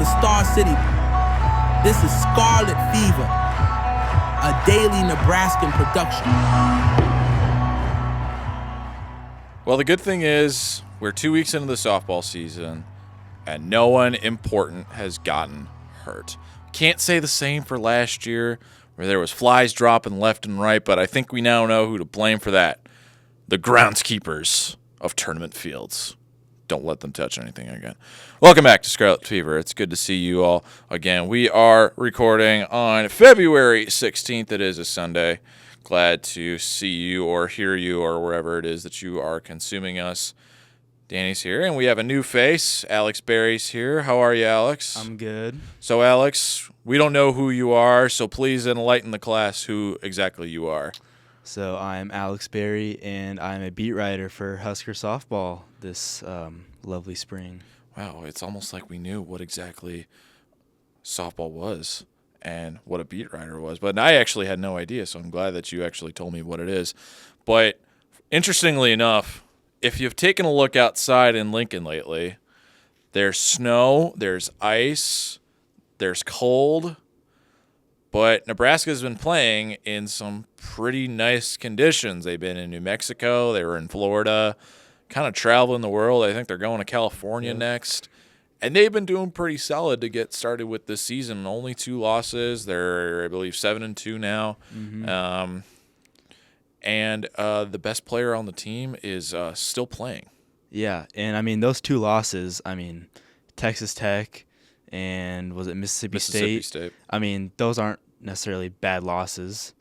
the Star City. This is Scarlet Fever, a daily Nebraskan production. Well, the good thing is we're 2 weeks into the softball season, and no one important has gotten hurt. Can't say the same for last year, where there was flies dropping left and right, but I think we now know who to blame for that. The groundskeepers of tournament fields. Don't let them touch anything again. Welcome back to Scarlet Fever. It's good to see you all again. We are recording on February 16th. It is a Sunday. Glad to see you or hear you or wherever it is that you are consuming us. Danny's here, and we have a new face. Alex Berry's here. How are you, Alex? I'm good. So, Alex, we don't know who you are, so please enlighten the class who exactly you are. So I'm Alex Berry, and I'm a beat writer for Husker Softball this lovely spring. Wow, it's almost like we knew what exactly softball was and what a beat writer was. But I actually had no idea, so I'm glad that you actually told me what it is. But interestingly enough, if you've taken a look outside in Lincoln lately, there's snow, there's ice, there's cold, but Nebraska's been playing in some pretty nice conditions. They've been in New Mexico, they were in Florida, kind of traveling the world. I think they're going to California next. And they've been doing pretty solid to get started with this season. Only 2 losses. They're, I believe, 7-2 now. Mm-hmm. And the best player on the team is still playing. Yeah, and I mean, those 2 losses, Texas Tech and was it Mississippi State? I mean, those aren't necessarily bad losses.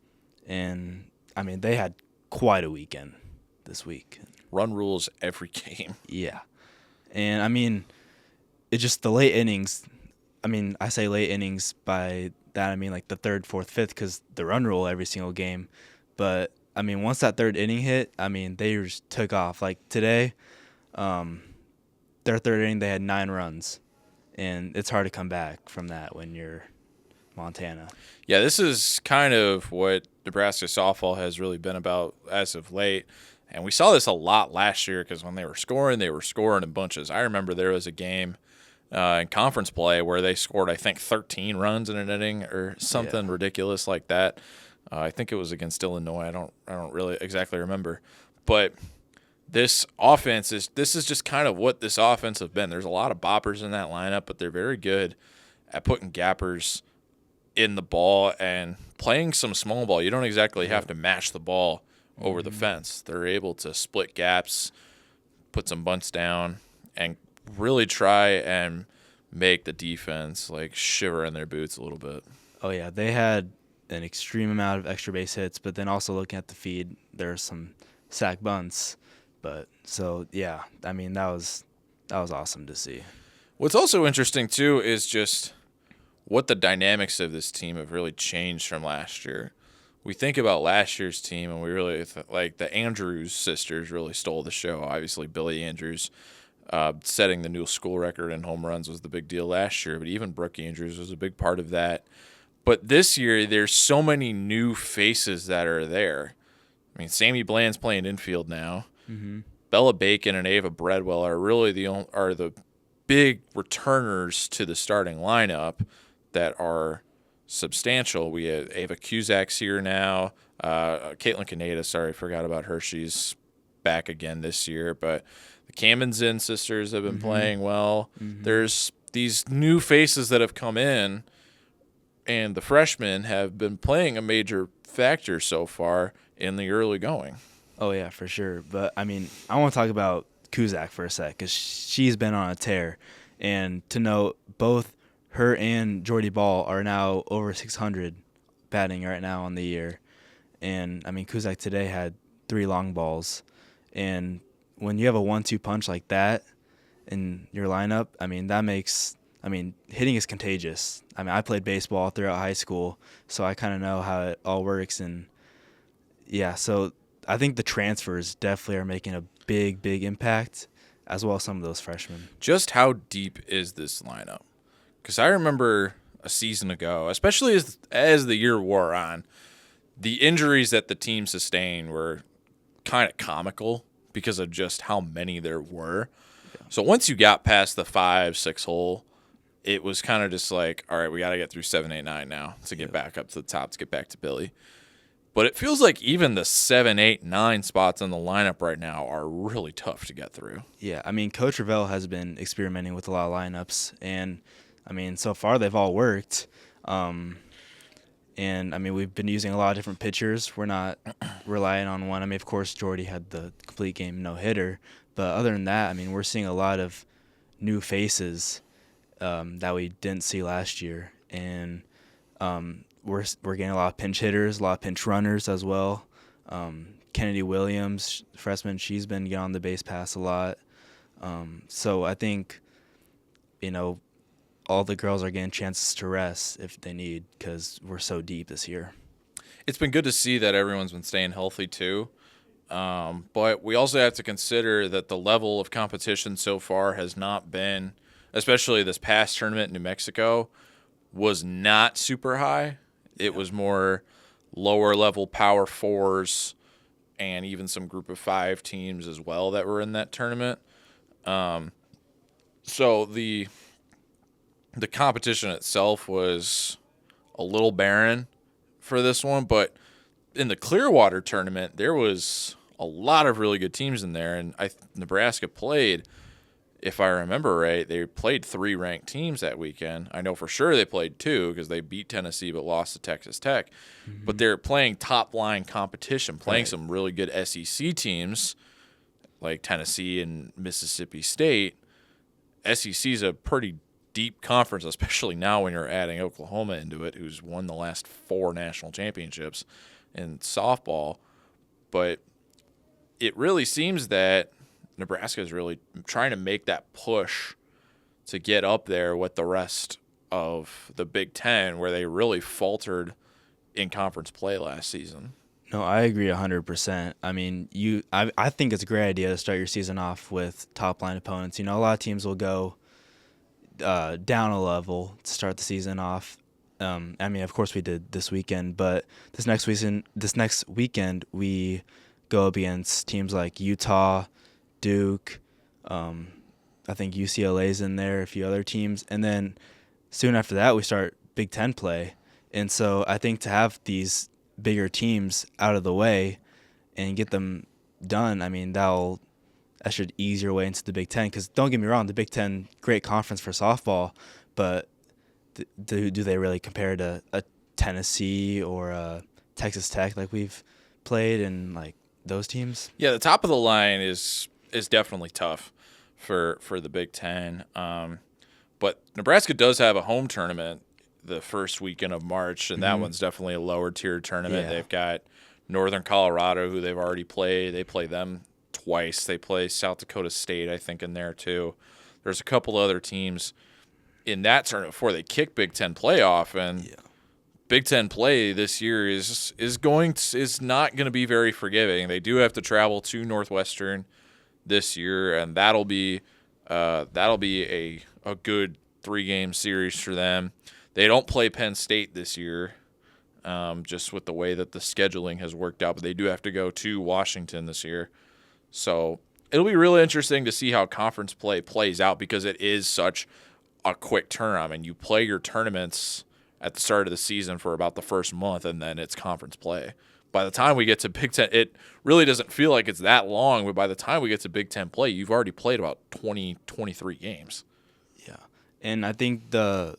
And, I mean, they had quite a weekend this week. Run rules every game. Yeah. And, I mean, it's just the late innings. I mean, I say late innings by that I mean like the 3rd, 4th, 5th because the run rule every single game. But, I mean, once that 3rd inning hit, I mean, they just took off. Like today, their 3rd inning, they had 9 runs. And it's hard to come back from that when you're Montana. Yeah, this is kind of what Nebraska softball has really been about as of late. And we saw this a lot last year because when they were scoring in bunches. I remember there was a game in conference play where they scored, I think, 13 runs in an inning or something ridiculous like that. I think it was against Illinois. I don't really exactly remember. But this is just kind of what this offense have been. There's a lot of boppers in that lineup, but they're very good at putting gappers in the ball and playing some small ball. You don't exactly have to mash the ball over the fence. They're able to split gaps, put some bunts down, and really try and make the defense like shiver in their boots a little bit. Oh, yeah. They had an extreme amount of extra base hits, but then also looking at the feed, there are some sack bunts. But so yeah, I mean that was awesome to see. What's also interesting too is just what the dynamics of this team have really changed from last year. We think about last year's team, and we really like the Andrews sisters really stole the show. Obviously, Billy Andrews setting the new school record in home runs was the big deal last year, but even Brooke Andrews was a big part of that. But this year, there's so many new faces that are there. I mean, Sammy Bland's playing infield now. Mm-hmm. Bella Bacon and Ava Breadwell are really the big returners to the starting lineup that are substantial. We have Ava Cusack's here now. Caitlin Caneda, sorry, forgot about her. She's back again this year. But the Kamenzen sisters have been playing well. Mm-hmm. There's these new faces that have come in, and the freshmen have been playing a major factor so far in the early going. Oh, yeah, for sure. But, I mean, I want to talk about Cusack for a sec because she's been on a tear. And to note, both her and Jordy Ball are now over 600 batting right now on the year. And, I mean, Cusack today had 3 long balls. And when you have a 1-2 punch like that in your lineup, I mean, hitting is contagious. I mean, I played baseball throughout high school, so I kind of know how it all works. And, yeah, so I think the transfers definitely are making a big, big impact, as well as some of those freshmen. Just how deep is this lineup? Because I remember a season ago, especially as the year wore on, the injuries that the team sustained were kind of comical because of just how many there were. Yeah. So once you got past the 5-6 hole, it was kind of just like, all right, we got to get through 7, 8, 9 now to get back up to the top, to get back to Billy. But it feels like even the 7, 8, 9 spots in the lineup right now are really tough to get through. Yeah, I mean, Coach Revelle has been experimenting with a lot of lineups, and, I mean, so far they've all worked. And, I mean, we've been using a lot of different pitchers. We're not relying on one. I mean, of course, Jordy had the complete game no-hitter. But other than that, I mean, we're seeing a lot of new faces that we didn't see last year. And we're getting a lot of pinch hitters, a lot of pinch runners as well. Kennedy Williams, freshman, she's been getting on the base pass a lot. So I think, all the girls are getting chances to rest if they need, because we're so deep this year. It's been good to see that everyone's been staying healthy too. But we also have to consider that the level of competition so far has not been, especially this past tournament in New Mexico, was not super high. It was more lower level power fours and even some group of 5 teams as well that were in that tournament. So the competition itself was a little barren for this one, but in the Clearwater tournament, there was a lot of really good teams in there, and Nebraska played, if I remember right, they played 3 ranked teams that weekend. I know for sure they played 2 because they beat Tennessee but lost to Texas Tech. Mm-hmm. But they're playing top-line competition, playing some really good SEC teams like Tennessee and Mississippi State. SEC's a pretty deep conference, especially now when you're adding Oklahoma into it, who's won the last 4 national championships in softball. But it really seems that Nebraska is really trying to make that push to get up there with the rest of the Big Ten, where they really faltered in conference play last season. No, I agree 100%. I mean, I think it's a great idea to start your season off with top-line opponents. A lot of teams will go down a level to start the season off. I mean, of course we did this weekend, but this next weekend we go up against teams like Utah, Duke, I think UCLA's in there, a few other teams, and then soon after that we start Big Ten play. And so I think to have these bigger teams out of the way and get them done, I mean, that should ease your way into the Big Ten. Because don't get me wrong, the Big Ten, great conference for softball, but do they really compare to a Tennessee or a Texas Tech like we've played and like those teams? Yeah, the top of the line is definitely tough for the Big Ten. But Nebraska does have a home tournament the first weekend of March, and that one's definitely a lower tier tournament. Yeah. They've got Northern Colorado, who they've already played. They play them twice. They play South Dakota State, I think, in there too. There's a couple other teams in that tournament before they kick Big Ten playoff, and Big Ten play this year is not going to be very forgiving. They do have to travel to Northwestern this year, and that'll be a good 3-game series for them. They don't play Penn State this year, just with the way that the scheduling has worked out, but they do have to go to Washington this year. So it'll be really interesting to see how conference play plays out, because it is such a quick turnaround. I mean, you play your tournaments at the start of the season for about the first month, and then it's conference play. By the time we get to Big Ten, it really doesn't feel like it's that long, but by the time we get to Big Ten play, you've already played about 20, 23 games. Yeah. And I think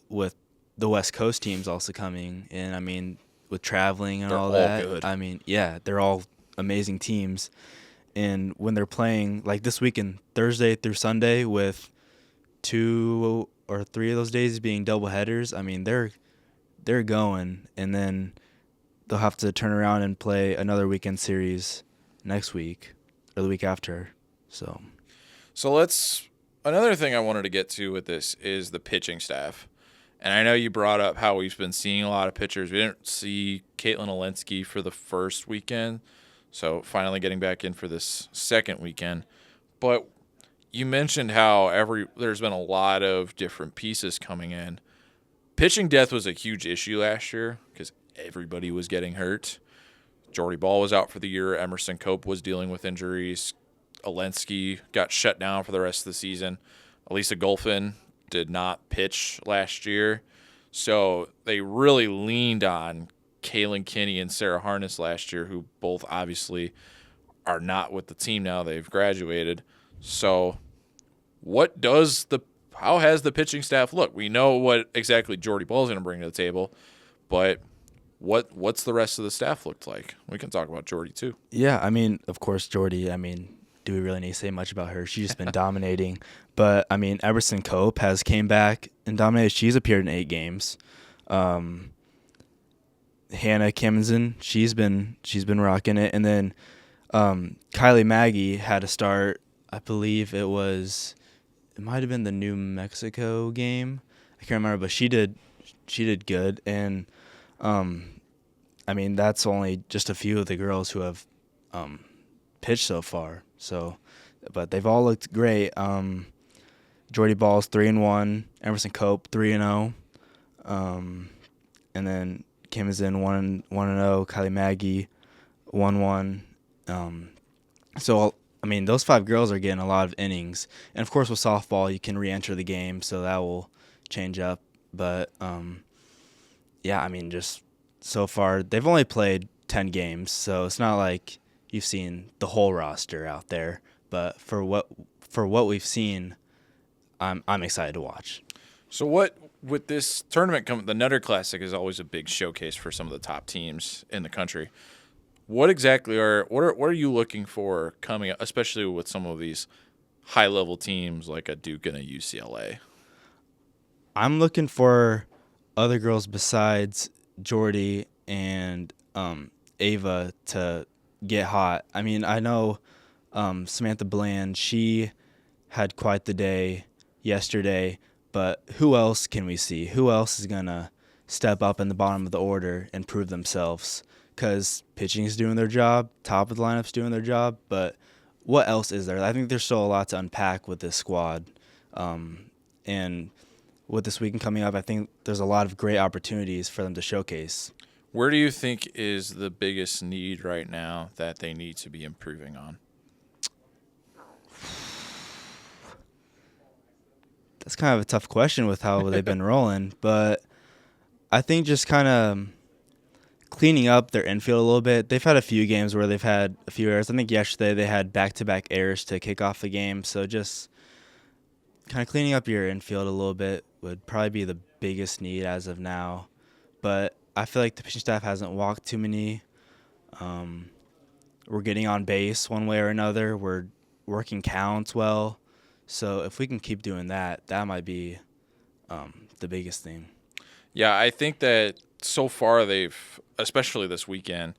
with the West Coast teams also coming in, I mean, with traveling and they're all that, good. I mean, yeah, they're all amazing teams. And when they're playing, like this weekend, Thursday through Sunday, with 2 or 3 of those days being double headers, I mean, they're going, and then they'll have to turn around and play another weekend series next week or the week after. So another thing I wanted to get to with this is the pitching staff. And I know you brought up how we've been seeing a lot of pitchers. We didn't see Caitlin Olinsky for the first weekend, so finally getting back in for this second weekend. But you mentioned how there's been a lot of different pieces coming in. Pitching depth was a huge issue last year because everybody was getting hurt. Jordy Ball was out for the year. Emerson Cope was dealing with injuries. Olinsky got shut down for the rest of the season. Elisa Golphin did not pitch last year. So they really leaned on Kaylin Kinney and Sarah Harness last year, who both obviously are not with the team now. They've graduated. So how has the pitching staff look? We know what exactly Jordy Ball is going to bring to the table, but what's the rest of the staff looked like? We can talk about Jordy too. Yeah, I mean, of course, Jordy, do we really need to say much about her? She's just been dominating. But, Emerson Cope has came back and dominated. She's appeared in 8 games. Hannah Kimmonson, she's been rocking it. And then Kylie Maggie had a start. I believe it might have been the New Mexico game. I can't remember, but she did good. And, that's only just a few of the girls who have pitched so far. So, but they've all looked great. Jordy Ball's 3-1, Emerson Cope 3-0, and then Kim is in 1-0, Kylie Maggie 1-1. So those 5 girls are getting a lot of innings, and of course with softball you can re-enter the game, so that will change up. But just so far they've only played 10 games, so it's not like you've seen the whole roster out there, but for what we've seen, I'm excited to watch. So what with this tournament the Nutter Classic is always a big showcase for some of the top teams in the country. What exactly what are you looking for coming up, especially with some of these high level teams like a Duke and a UCLA? I'm looking for other girls besides Jordy and Ava to get hot. I know Samantha Bland, she had quite the day yesterday, but who else can we see? Who else is going to step up in the bottom of the order and prove themselves? Because pitching is doing their job, top of the lineup's doing their job, but what else is there? I think there's still a lot to unpack with this squad. And with this weekend coming up, I think there's a lot of great opportunities for them to showcase. Where do you think is the biggest need right now that they need to be improving on? That's kind of a tough question with how they've been rolling, but I think just kind of cleaning up their infield a little bit. They've had a few games where they've had a few errors. I think yesterday they had back-to-back errors to kick off the game, so just kind of cleaning up your infield a little bit would probably be the biggest need as of now. But I feel like the pitching staff hasn't walked too many. We're getting on base one way or another. We're working counts well. So if we can keep doing that, that might be the biggest thing. Yeah, I think that so far they've, especially this weekend,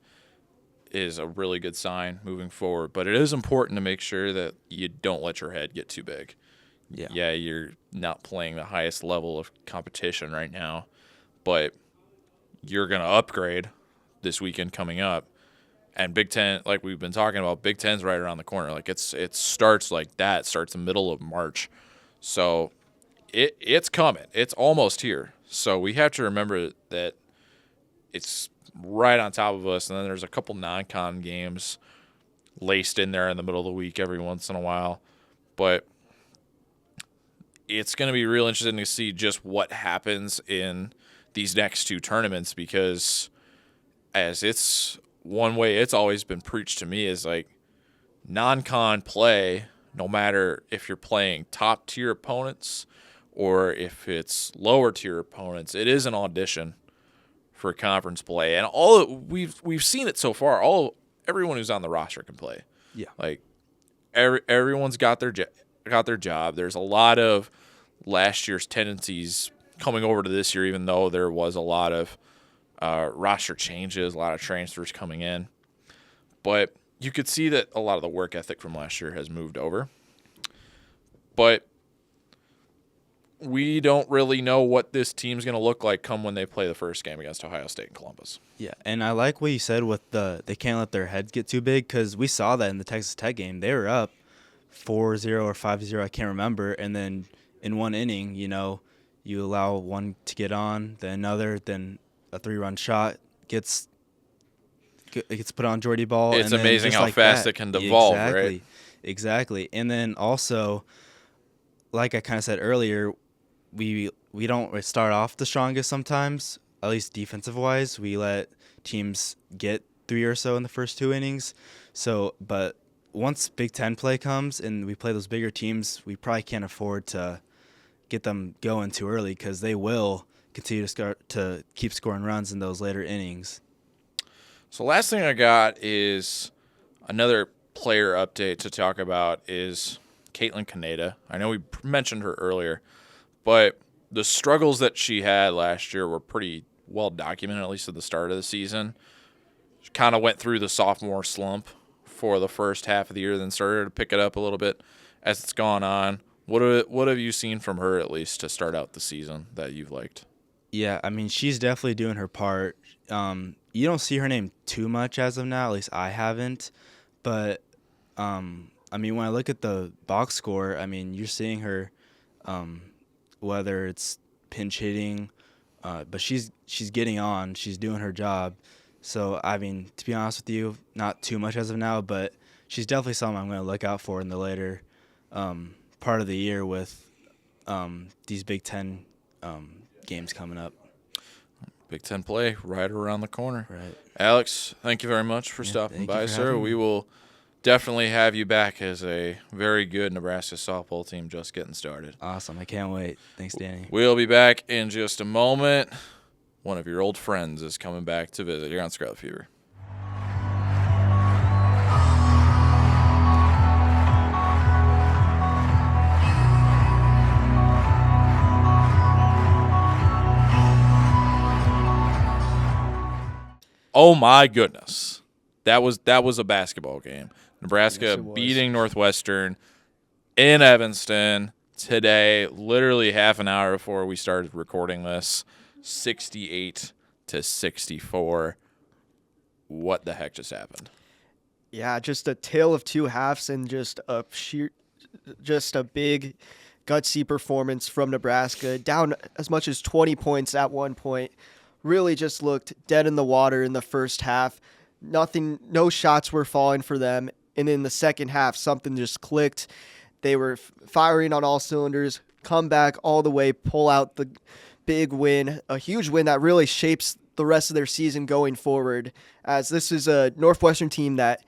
is a really good sign moving forward. But it is important to make sure that you don't let your head get too big. Yeah, you're not playing the highest level of competition right now, but you're going to upgrade this weekend coming up. And Big Ten, like we've been talking about, Big Ten's right around the corner. Like it starts like that. It starts the middle of March. So it's coming. It's almost here. So we have to remember that it's right on top of us. And then there's a couple non-con games laced in there in the middle of the week every once in a while. But it's going to be real interesting to see just what happens in these next 2 tournaments, because as it's one way it's always been preached to me is like non-con play, no matter if you're playing top tier opponents or if it's lower tier opponents, it is an audition for conference play. And we've seen it so far. Everyone who's on the roster can play. Yeah. Like everyone's got their job. There's a lot of last year's tendencies coming over to this year, even though there was a lot of roster changes, a lot of transfers coming in. But you could see that a lot of the work ethic from last year has moved over. But we don't really know what this team's going to look like come when they play the first game against Ohio State and Columbus. Yeah, and I like what you said with they can't let their heads get too big, because we saw that in the Texas Tech game. They were up 4-0 or 5-0, I can't remember, and then in one inning, you allow one to get on, then another, then a 3-run shot gets put on Jordy Ball. It's and amazing how like fast that, it can devolve, Exactly. And then also, like I kind of said earlier, we don't start off the strongest sometimes, at least defensive wise. We let teams get 3 or so in the first 2 innings. So, but once Big Ten play comes and we play those bigger teams, we probably can't afford to get them going too early because they will continue to keep scoring runs in those later innings. So last thing I got is another player update to talk about is Caitlin Kaneda. I know we mentioned her earlier, but the struggles that she had last year were pretty well documented, at least at the start of the season. She kind of went through the sophomore slump for the first half of the year, then started to pick it up a little bit as it's gone on. What have you seen from her, at least, to start out the season that you've liked? Yeah, I mean, she's definitely doing her part. You don't see her name too much as of now, at least I haven't. But, I mean, when I look at the box score, I mean, you're seeing her, whether it's pinch hitting, but she's getting on. She's doing her job. So, I mean, to be honest with you, not too much as of now, but she's definitely something I'm going to look out for in the later part of the year with these Big Ten games coming up. Big Ten play right around the corner. Right. Alex, thank you very much for stopping by, sir. We will definitely have you back as a very good Nebraska softball team just getting started. Awesome. I can't wait. Thanks, Danny. We'll be back in just a moment. One of your old friends is coming back to visit. You're on Scarlet Fever. Oh my goodness. That was a basketball game. Nebraska beating Northwestern in Evanston today, literally half an hour before we started recording this, 68-64. What the heck just happened? Yeah, just a tale of two halves and just a big gutsy performance from Nebraska, down as much as 20 points at one point. Really just looked dead in the water in the first half. No shots were falling for them. And in the second half, something just clicked. They were firing on all cylinders, come back all the way, pull out the big win, a huge win that really shapes the rest of their season going forward, as this is a Northwestern team that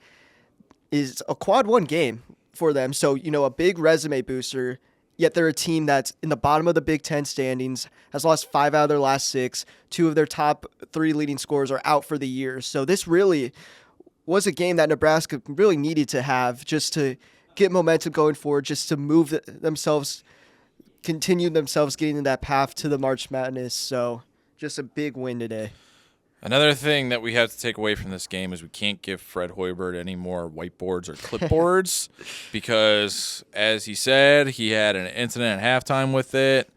is a quad one game for them. So, a big resume booster. Yet they're a team that's in the bottom of the Big Ten standings, has lost 5 out of their last 6. 2 of their top 3 leading scorers are out for the year. So this really was a game that Nebraska really needed to have just to get momentum going forward, just to continue themselves getting in that path to the March Madness. So just a big win today. Another thing that we have to take away from this game is we can't give Fred Hoiberg any more whiteboards or clipboards because, as he said, he had an incident at halftime with it.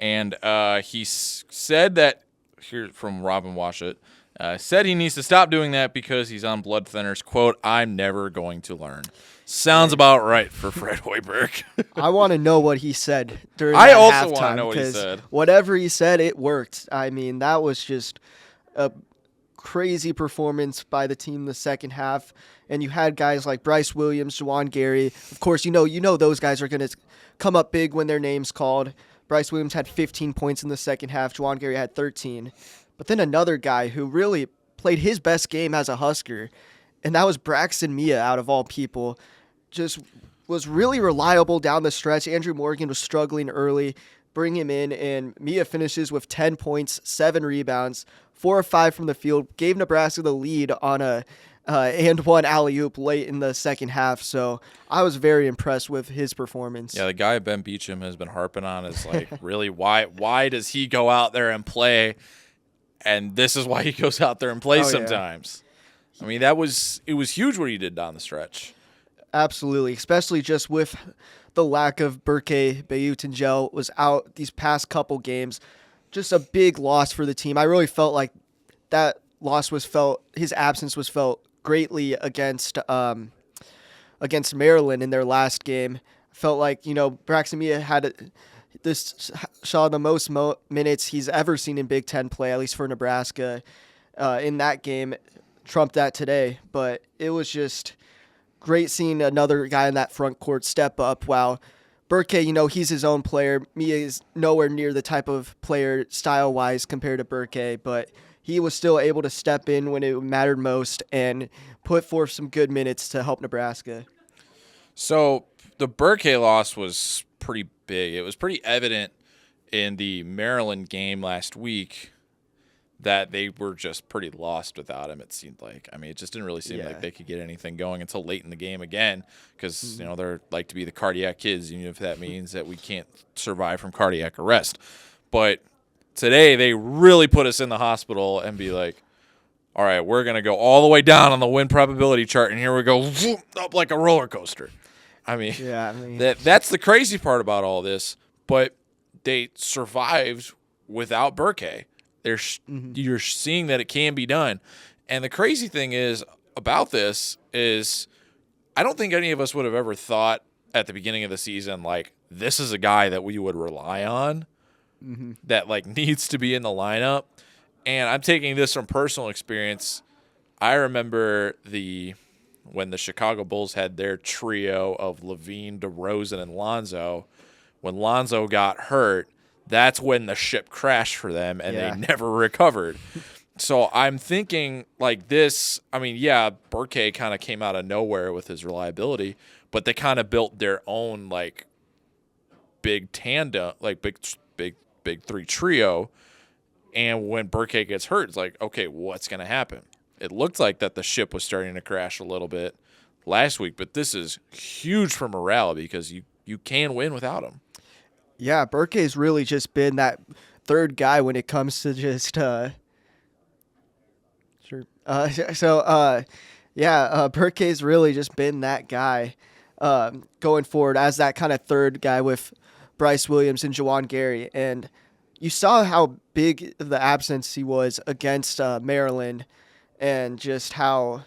And he said that, here from Robin Washut, said he needs to stop doing that because he's on blood thinners. Quote, "I'm never going to learn." Sounds about right for Fred Hoiberg. I want to know what he said during I that also halftime, want to know what he said. Whatever he said, it worked. I mean, that was just a crazy performance by the team in the second half. And you had guys like Bryce Williams, Juwan Gary. Of course, you know those guys are going to come up big when their name's called. Bryce Williams had 15 points in the second half. Juwan Gary had 13. But then another guy who really played his best game as a Husker, and that was Braxton Mia, out of all people. Just was really reliable down the stretch. Andrew Morgan was struggling early. Bring him in, and Mia finishes with 10 points, 7 rebounds, 4 of 5 from the field. Gave Nebraska the lead on a and one alley-oop late in the second half. So I was very impressed with his performance. Yeah, the guy Ben Beacham has been harping on is like, really, why does he go out there and play? And this is why he goes out there and plays sometimes. Yeah. I mean, it was huge what he did down the stretch. Absolutely, especially just with the lack of Berke Bayutangel was out these past couple games. Just a big loss for the team. I really felt like that his absence was felt greatly against Maryland in their last game. Felt like, Braxton Mia had saw the most minutes he's ever seen in Big Ten play, at least for Nebraska, in that game. Trumped that today. But it was just great seeing another guy in that front court step up while Burke, he's his own player. Mia is nowhere near the type of player style-wise compared to Burke, but he was still able to step in when it mattered most and put forth some good minutes to help Nebraska. So the Burke loss was pretty big. It was pretty evident in the Maryland game last week that they were just pretty lost without him, it seemed like. I mean, it just didn't really seem like they could get anything going until late in the game again because, they're like to be the cardiac kids, even if that means that we can't survive from cardiac arrest. But today they really put us in the hospital and be like, all right, we're going to go all the way down on the win probability chart, and here we go up like a roller coaster. I mean, that's the crazy part about all this, but they survived without Burke. You're seeing that it can be done. And the crazy thing is about this is I don't think any of us would have ever thought at the beginning of the season, like, this is a guy that we would rely on that, like, needs to be in the lineup. And I'm taking this from personal experience. I remember when the Chicago Bulls had their trio of Levine, DeRozan, and Lonzo. When Lonzo got hurt, that's when the ship crashed for them, and they never recovered. So I'm thinking like this. I mean, Burke kind of came out of nowhere with his reliability, but they kind of built their own like big tandem, like big three trio. And when Burke gets hurt, it's like, okay, what's going to happen? It looked like that the ship was starting to crash a little bit last week, but this is huge for morale because you can win without him. Yeah, Burke's really just been that third guy when it comes to just Burke's really just been that guy going forward as that kind of third guy with Bryce Williams and Juwan Gary. And you saw how big the absence he was against Maryland and just how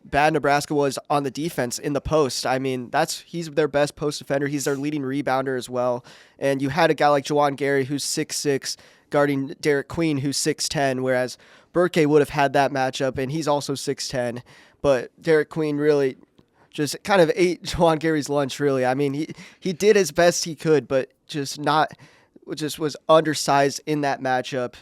bad Nebraska was on the defense in the post. I mean, he's their best post defender. He's their leading rebounder as well. And you had a guy like Juwan Gary who's 6'6", guarding Derek Queen who's 6'10", whereas Burke would have had that matchup, and he's also 6'10". But Derek Queen really just kind of ate Juwan Gary's lunch, really. I mean, he did as best he could, but just was undersized in that matchup.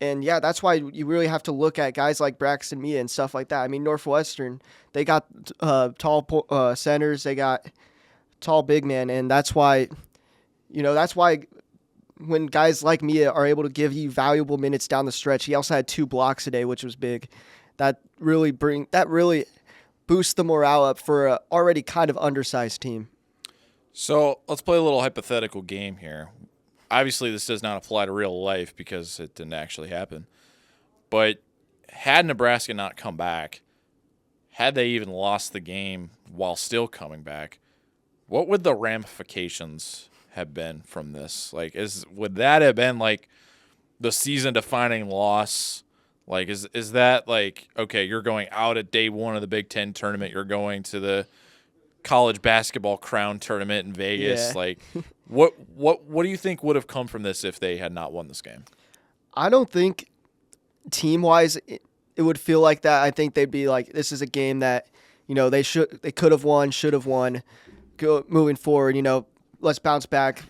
And, that's why you really have to look at guys like Braxton Mia and stuff like that. I mean, Northwestern, they got tall centers, they got tall big men, and that's why when guys like Mia are able to give you valuable minutes down the stretch, he also had 2 blocks today, which was big. That really boosts the morale up for an already kind of undersized team. So let's play a little hypothetical game here. Obviously, this does not apply to real life because it didn't actually happen. But had Nebraska not come back, had they even lost the game while still coming back, what would the ramifications have been from this? Like, would that have been like the season-defining loss? Like, is that like, okay, you're going out at day 1 of the Big Ten tournament, you're going to the college basketball crown tournament in Vegas? Yeah. Like, what do you think would have come from this if they had not won this game? I don't think team-wise it would feel like that. I think they'd be like, this is a game that, they could have won, should have won. Moving forward, let's bounce back.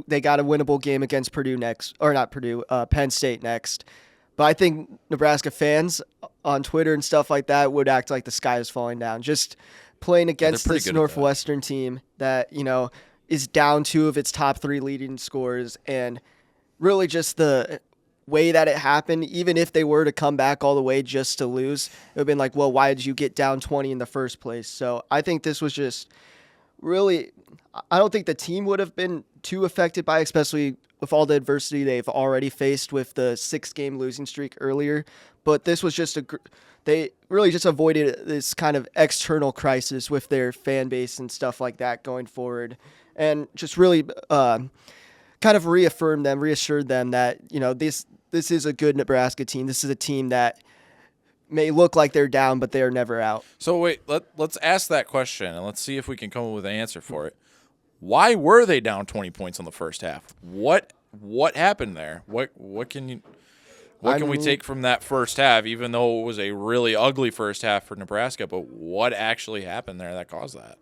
They got a winnable game against Purdue next, or not Purdue, Penn State next. But I think Nebraska fans on Twitter and stuff like that would act like the sky is falling down. Just playing against this Northwestern team that, is down 2 of its top 3 leading scorers, and really just the way that it happened, even if they were to come back all the way just to lose, it would have been like, well, why did you get down 20 in the first place? So I think this was just really, I don't think the team would have been too affected by it, especially with all the adversity they've already faced with the 6-game losing streak earlier. But this was just they really just avoided this kind of external crisis with their fan base and stuff like that going forward. And just really kind of reassured them that, this is a good Nebraska team. This is a team that may look like they're down, but they are never out. So wait, let's ask that question, and let's see if we can come up with an answer for it. Why were they down 20 points in the first half? What happened there? What can we take from that first half, even though it was a really ugly first half for Nebraska, but what actually happened there that caused that?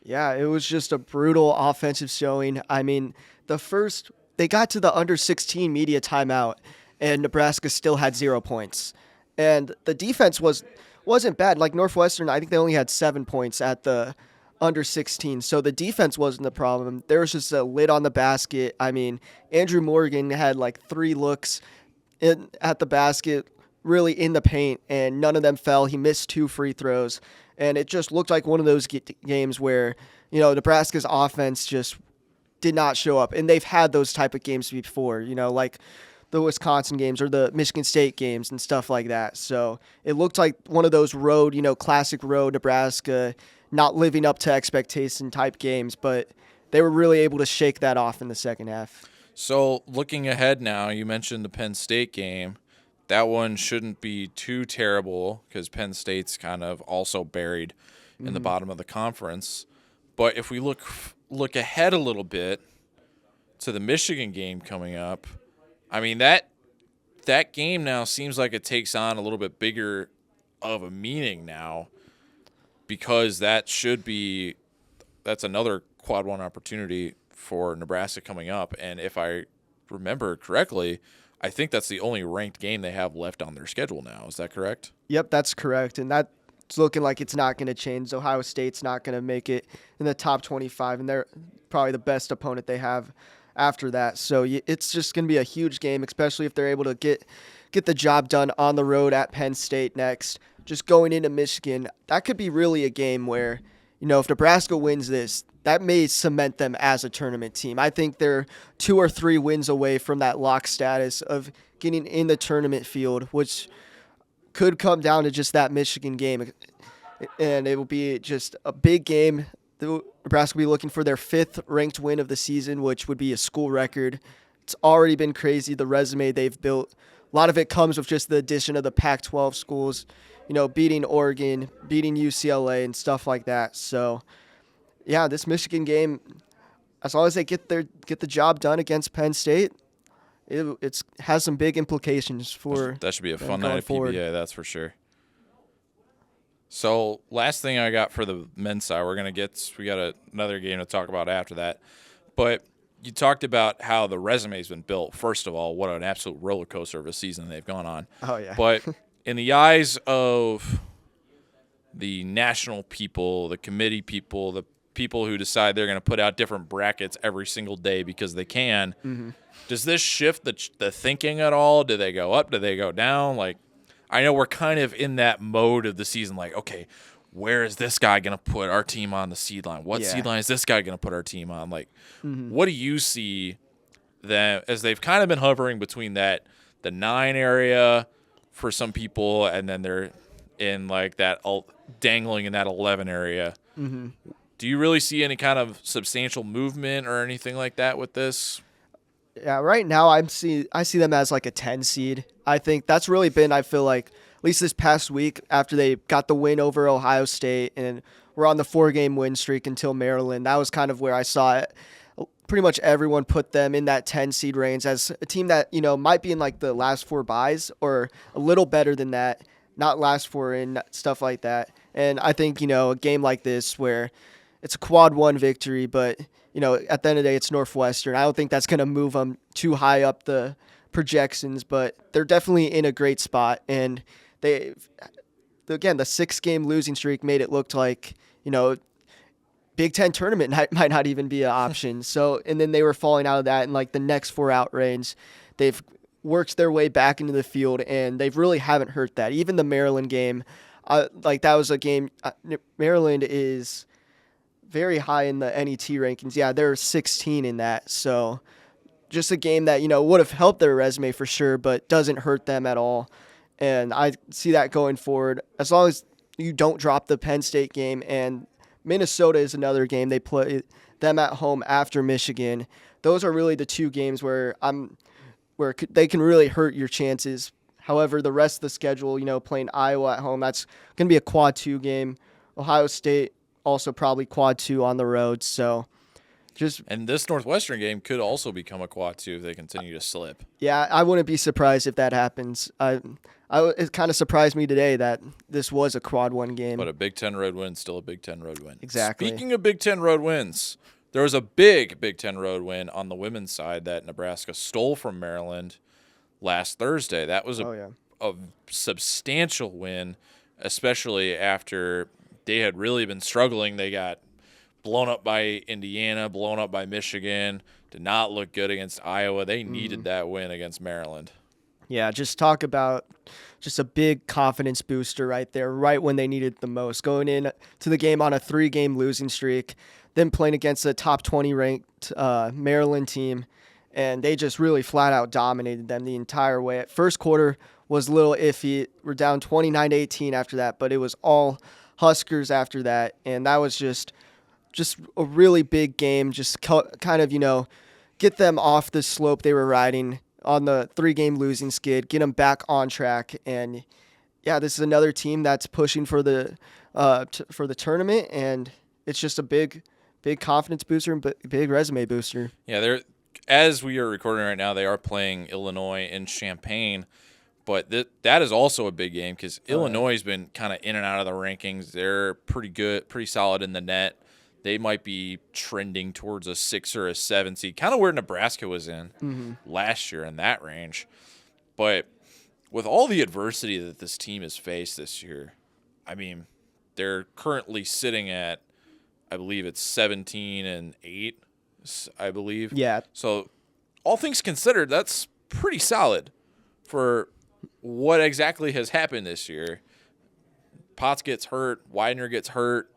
Yeah, it was just a brutal offensive showing. I mean, they got to the under 16 media timeout, and Nebraska still had 0 points. And the defense wasn't bad. Like Northwestern, I think they only had 7 points at the under 16. So the defense wasn't the problem. There was just a lid on the basket. I mean, Andrew Morgan had like 3 looks at the basket, really in the paint, and none of them fell. He missed 2 free throws. And it just looked like one of those games where, Nebraska's offense just did not show up. And they've had those type of games before, like the Wisconsin games or the Michigan State games and stuff like that. So it looked like one of those road, classic road Nebraska not living up to expectation type games. But they were really able to shake that off in the second half. So looking ahead now, you mentioned the Penn State game. That one shouldn't be too terrible because Penn State's kind of also buried in the bottom of the conference. But if we look ahead a little bit to the Michigan game coming up, I mean, that game now seems like it takes on a little bit bigger of a meaning now because that's another quad one opportunity for Nebraska coming up. And if I remember correctly, I think that's the only ranked game they have left on their schedule now. Is that correct? Yep, that's correct. And that's looking like it's not going to change. Ohio State's not going to make it in the top 25, and they're probably the best opponent they have after that. So it's just going to be a huge game, especially if they're able to get the job done on the road at Penn State next. Just going into Michigan, that could be really a game where, if Nebraska wins this, that may cement them as a tournament team. I think they're 2 or 3 wins away from that lock status of getting in the tournament field, which could come down to just that Michigan game. And it will be just a big game. Nebraska will be looking for their 5th ranked win of the season, which would be a school record. It's already been crazy, the resume they've built. A lot of it comes with just the addition of the Pac-12 schools, beating Oregon, beating UCLA, and stuff like that. So, yeah, this Michigan game, as long as they get the job done against Penn State, it has some big implications for. That should be a fun night at PBA, that's for sure. So, last thing I got for the men's side, we got another game to talk about after that. But you talked about how the resume's been built. First of all, what an absolute roller coaster of a season they've gone on. Oh, yeah. But in the eyes of the national people, the committee people, the people who decide they're going to put out different brackets every single day because they can, does this shift the thinking at all? Do they go up? Do they go down? Like, I know we're kind of in that mode of the season, like, okay, where is this guy going to put our team on the seed line? What seed line is this guy going to put our team on? Like, what do you see that as they've kind of been hovering between the 9 area for some people, and then they're in like that dangling in that 11 area? Do you really see any kind of substantial movement or anything like that with this? Yeah, right now I see them as like a 10 seed. I think that's really been, I feel like, at least this past week after they got the win over Ohio State and we're on the 4-game win streak until Maryland. That was kind of where I saw it. Pretty much everyone put them in that 10 seed range as a team that, might be in like the last 4 byes or a little better than that, not last 4 and stuff like that. And I think, a game like this where it's a quad 1 victory, but, at the end of the day, it's Northwestern. I don't think that's going to move them too high up the projections, but they're definitely in a great spot. And the 6-game losing streak made it look like, Big Ten tournament might not even be an option. So, and then they were falling out of that in like the next 4 out range. They've worked their way back into the field, and they really haven't hurt that. Even the Maryland game, that was a game. Maryland is very high in the NET rankings. Yeah, they're 16 in that. So, just a game that would have helped their resume for sure, but doesn't hurt them at all. And I see that going forward as long as you don't drop the Penn State game. And Minnesota is another game. They play them at home after Michigan. Those are really the 2 games where they can really hurt your chances. However, the rest of the schedule, playing Iowa at home, that's going to be a quad 2 game. Ohio State also probably quad 2 on the road. So, And this Northwestern game could also become a quad two if they continue to slip. Yeah, I wouldn't be surprised if that happens. It kind of surprised me today that this was a quad one game. But a Big Ten road win, still a Big Ten road win. Exactly. Speaking of Big Ten road wins, there was a big Big Ten road win on the women's side that Nebraska stole from Maryland last Thursday. That was a substantial win, especially after they had really been struggling. They got blown up by Indiana, blown up by Michigan, did not look good against Iowa. They needed that win against Maryland. Yeah, just talk about just a big confidence booster right there, right when they needed it the most. Going in to the game on a 3-game losing streak, then playing against a top 20 ranked Maryland team, and they just really flat out dominated them the entire way. First quarter was a little iffy. We're down 29-18 after that, but it was all Huskers after that, and that was just a really big game, just kind of, get them off the slope they were riding on the 3-game losing skid, get them back on track. And, yeah, this is another team that's pushing for the tournament, and it's just a big confidence booster and big resume booster. Yeah, as we are recording right now, they are playing Illinois in Champaign. But that is also a big game because Illinois has been kind of in and out of the rankings. They're pretty good, pretty solid in the net. They might be trending towards a 6 or a 7 seed, kind of where Nebraska was in last year in that range. But with all the adversity that this team has faced this year, I mean, they're currently sitting at, I believe it's 17-8, I believe. Yeah. So all things considered, that's pretty solid for what exactly has happened this year. Potts gets hurt, Widener gets hurt,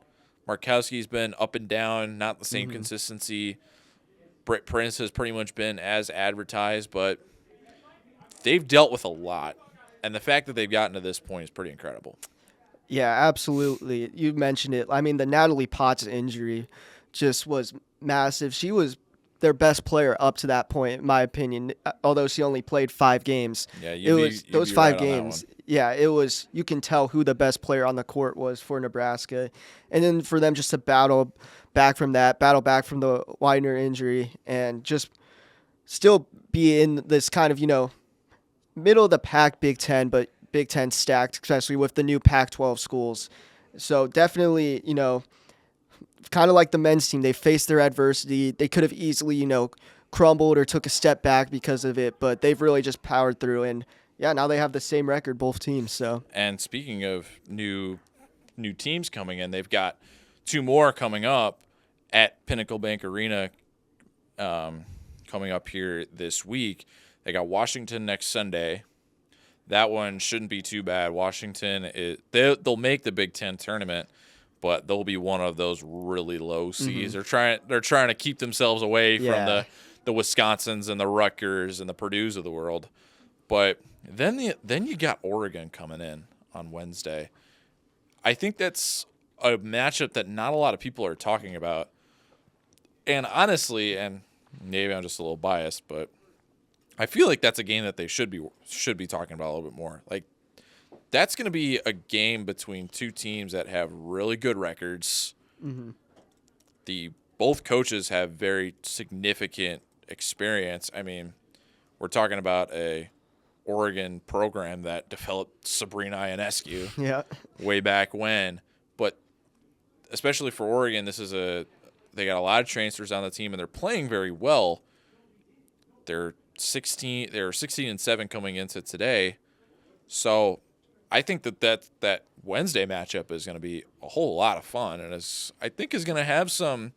Markowski's been up and down, not the same consistency. Britt Prince has pretty much been as advertised, but they've dealt with a lot. And the fact that they've gotten to this point is pretty incredible. Yeah, absolutely. You mentioned it. I mean, the Natalie Potts injury just was massive. She was their best player up to that point, in my opinion, although she only played 5 games. Yeah, those 5 games. Yeah, it was. You can tell who the best player on the court was for Nebraska, and then for them just to battle back from the Widener injury, and just still be in this kind of middle of the pack Big Ten, but Big Ten stacked, especially with the new Pac-12 schools. So definitely, kind of like the men's team, they faced their adversity. They could have easily, crumbled or took a step back because of it, but they've really just powered through. And yeah, now they have the same record, both teams. So. And speaking of new teams coming in, they've got 2 more coming up at Pinnacle Bank Arena coming up here this week. They got Washington next Sunday. That one shouldn't be too bad. Washington, they'll make the Big Ten tournament, but they'll be one of those really low seeds. They're trying to keep themselves away from the Wisconsins and the Rutgers and the Purdues of the world. But then you got Oregon coming in on Wednesday. I think that's a matchup that not a lot of people are talking about. And honestly, and maybe I'm just a little biased, but I feel like that's a game that they should be talking about a little bit more. Like, that's going to be a game between 2 teams that have really good records. Both coaches have very significant experience. I mean, we're talking about a Oregon program that developed Sabrina Ionescu way back when. But especially for Oregon, they got a lot of transfers on the team, and they're playing very well. They're 16-7 coming into today. So I think that Wednesday matchup is going to be a whole lot of fun, and I think is going to have some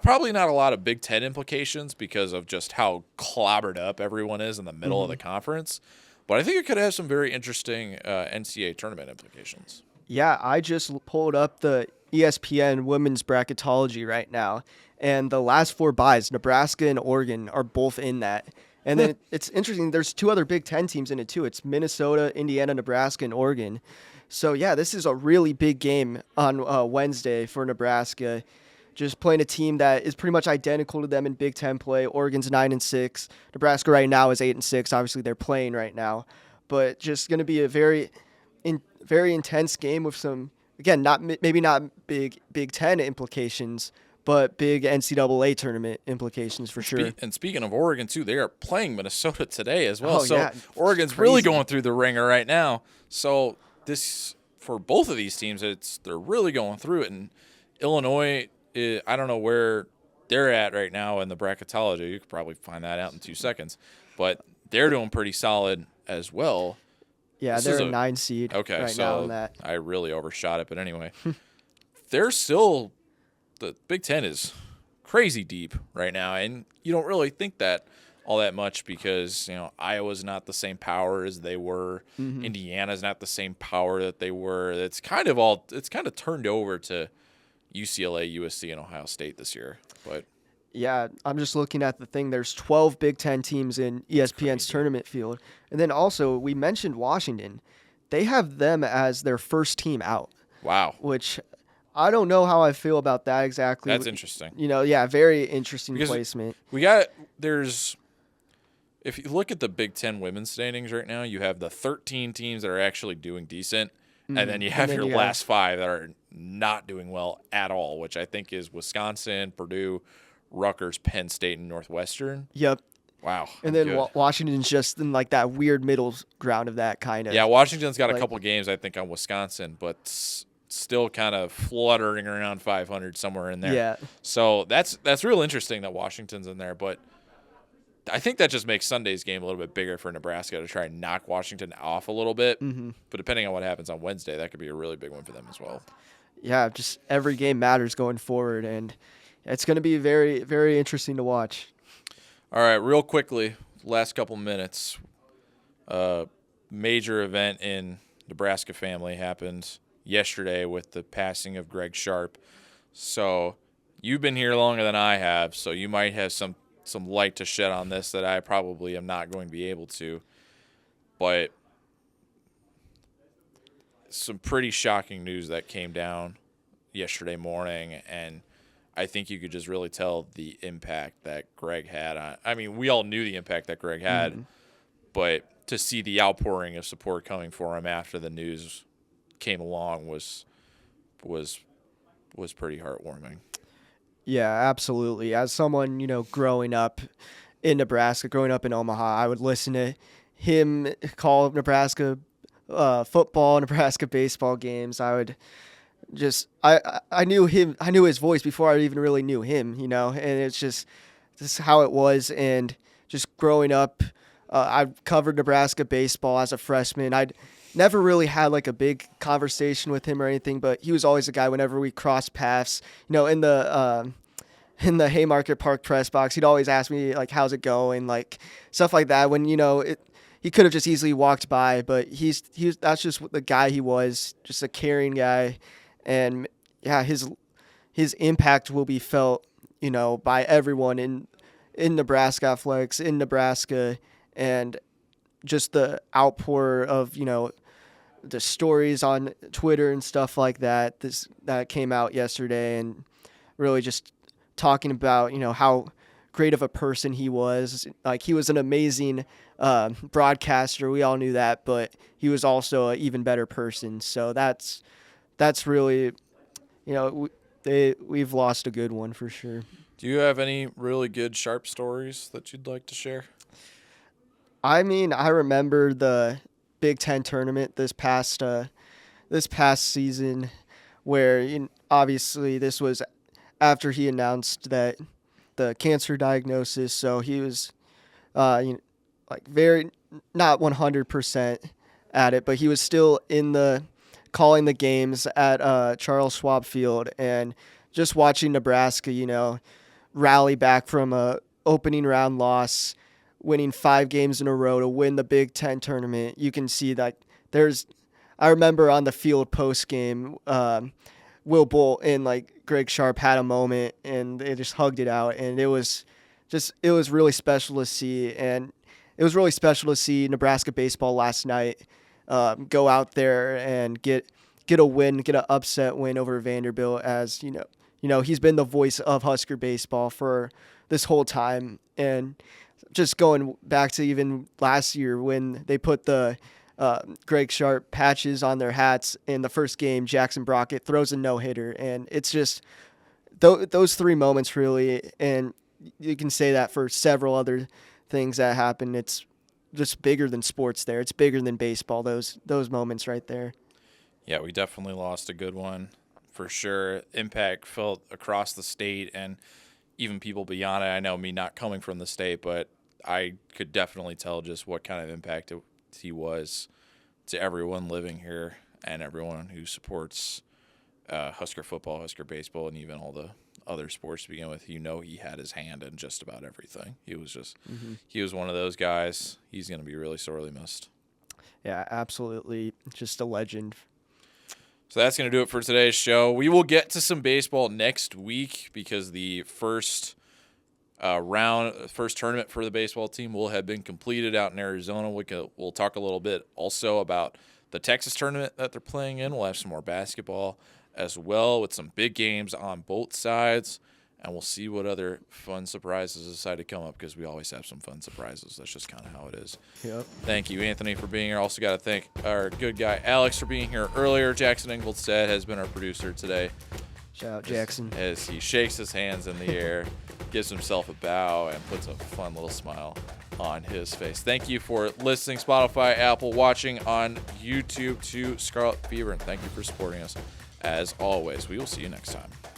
probably not a lot of Big Ten implications because of just how clobbered up everyone is in the middle of the conference. But I think it could have some very interesting NCAA tournament implications. Yeah, I just pulled up the ESPN women's bracketology right now, and the last 4 byes, Nebraska and Oregon, are both in that. And then it's interesting, there's 2 other Big Ten teams in it too. It's Minnesota, Indiana, Nebraska, and Oregon. So, yeah, this is a really big game on Wednesday for Nebraska. Just playing a team that is pretty much identical to them in Big Ten play. Oregon's 9-6. Nebraska right now is 8-6. Obviously, they're playing right now. But just going to be a very intense game with some, again, maybe not big Ten implications, but big NCAA tournament implications for sure. And speaking of Oregon, too, they are playing Minnesota today as well. Oh, So yeah. Oregon's Crazy. really going through the ringer right now. So this, for both of these teams, they're really going through it. And Illinois, I don't know where they're at right now in the bracketology. You could probably find that out in 2 seconds. But they're doing pretty solid as well. Yeah, This they're is a 9 seed Okay, right so now in that. I really overshot it. But anyway, they're still – the Big Ten is crazy deep right now. And you don't really think that all that much because, Iowa's not the same power as they were. Mm-hmm. Indiana's not the same power that they were. It's kind of turned over to UCLA, USC, and Ohio State this year. But Yeah, I'm just looking at the thing. There's 12 Big Ten teams in ESPN's tournament field. And then also, we mentioned Washington. They have them as their first team out, wow, which I don't know how I feel about that exactly. that's interesting. Very interesting Because placement. If you look at the Big Ten women's standings right now, you have the 13 teams that are actually doing decent, and then you have your last 5 that are not doing well at all, which I think is Wisconsin, Purdue, Rutgers, Penn State, and Northwestern. Yep. Wow. And then good. Washington's just in like that weird middle ground of that kind of. Yeah, Washington's got a like- couple games, I think, on Wisconsin, but still kind of fluttering around 500 somewhere in there. Yeah. So that's real interesting that Washington's in there, but I think that just makes Sunday's game a little bit bigger for Nebraska to try and knock Washington off a little bit. Mm-hmm. But depending on what happens on Wednesday, that could be a really big one for them as well. Yeah, just every game matters going forward, and it's going to be very, very interesting to watch. All right, real quickly, last couple minutes. Major event in Nebraska family happened yesterday with the passing of Greg Sharp. So you've been here longer than I have, so you might have some light to shed on this that I probably am not going to be able to. But some pretty shocking news that came down yesterday morning, and I think you could just really tell the impact that Greg had on. I mean, we all knew the impact that Greg had, but to see the outpouring of support coming for him after the news came along was pretty heartwarming. Yeah, absolutely. As someone, growing up in Nebraska, growing up in Omaha, I would listen to him call Nebraska football, Nebraska baseball games. I would I knew him. I knew his voice before I even really knew him, and it's just this is how it was. And just growing up, I covered Nebraska baseball as a freshman. I'd never really had like a big conversation with him or anything, but he was always a guy whenever we crossed paths, in the Haymarket Park press box, he'd always ask me like, how's it going? Like stuff like that when, he could have just easily walked by, but that's just the guy he was, just a caring guy. And yeah, his impact will be felt, by everyone in Nebraska athletics, in Nebraska, and just the outpour of, the stories on Twitter and stuff like that, that came out yesterday, and really just talking about, how great of a person he was. Like, he was an amazing broadcaster. We all knew that, but he was also an even better person. So that's really, we've lost a good one for sure. Do you have any really good Sharp stories that you'd like to share? I mean, I remember the Big Ten tournament this past season, where obviously this was after he announced that the cancer diagnosis. So he was, very not 100% at it, but he was still calling the games at Charles Schwab Field, and just watching Nebraska, rally back from a opening round loss, winning 5 games in a row to win the Big Ten tournament. You can see that I remember on the field post game, Will Bolt and Greg Sharp had a moment, and they just hugged it out, and it was really special to see. And it was really special to see Nebraska baseball last night go out there and get a win, get an upset win over Vanderbilt. As he's been the voice of Husker baseball for this whole time. And just going back to even last year when they put the Greg Sharp patches on their hats in the first game, Jackson Brockett throws a no-hitter, and it's just those three moments really, and you can say that for several other things that happen. It's just bigger than sports there. It's bigger than baseball, those moments right there. Yeah, we definitely lost a good one for sure. Impact felt across the state and even people beyond it. I know me not coming from the state, but I could definitely tell just what kind of impact he was to everyone living here and everyone who supports Husker football, Husker baseball, and even all the other sports to begin with. He had his hand in just about everything. He was just he was one of those guys. He's going to be really sorely missed. Yeah, absolutely. Just a legend. So that's going to do it for today's show. We will get to some baseball next week because the first tournament for the baseball team will have been completed out in Arizona. We'll talk a little bit also about the Texas tournament that they're playing in. We'll have some more basketball as well with some big games on both sides. And we'll see what other fun surprises decide to come up because we always have some fun surprises. That's just kind of how it is. Yep. Thank you, Anthony, for being here. Also got to thank our good guy, Alex, for being here earlier. Jackson Ingolstadt has been our producer today. Shout out Jackson. As he shakes his hands in the air, gives himself a bow, and puts a fun little smile on his face. Thank you for listening, Spotify, Apple, watching on YouTube to Scarlet Fever, and thank you for supporting us. As always, we will see you next time.